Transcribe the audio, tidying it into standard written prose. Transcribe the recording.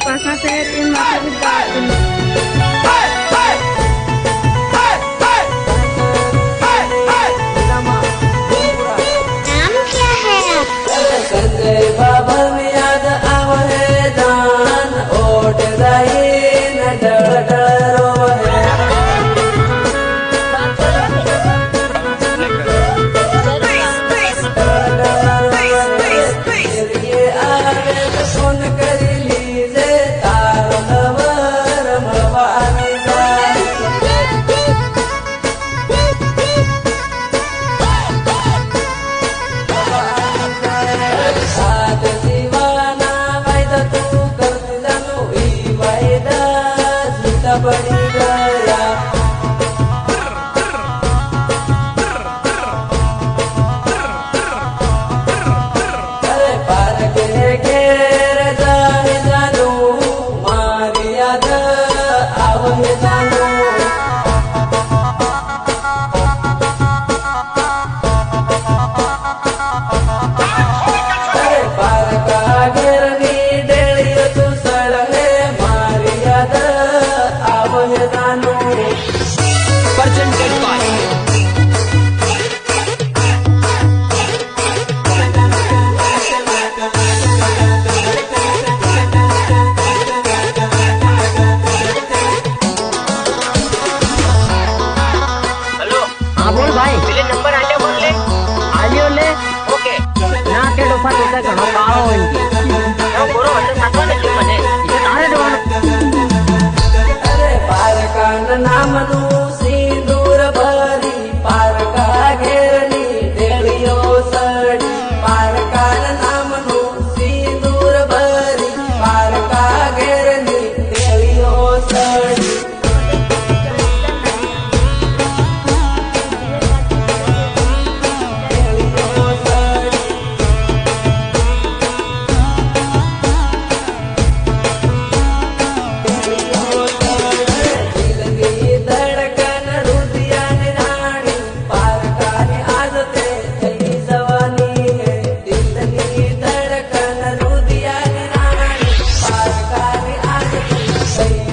पासा से तीन माता नाम क्या है? संजय बाबा में याद आवे दान ओट रही न डरो है सुन कर लीजे तार नवर भवानी साथ दीवाना वायदा तू करते जानो ई वायदा झूठा पड़ी गया अरे पार के घेर जाए जानू मारी याद आवे जानू अरे पार का घेर नी डेलियो तू सड़े मारी याद आवे जानू presented by हेलो हाँ बोल भाई પેલે નંબર આલ્યો બોલ લે आलियो ले ઓકે ना के डोफा तो घणो काळो इनकी હું પૂરો વચન સાચવા ને મને इसे तारे देवानो अरे पारकान नामनु सिंदूर भरी पारका घेरनी डेलियो सड़ी पारकान नामनु सिंदूर भरी पारका घेरनी डेलियो सड़ी डेलियो सड़ी दिलगी धड़कन रुदियानी रानी पारकानी आदते थई जवानी है दिलगी धड़कन रुदियानी रानी पारकानी आदते थई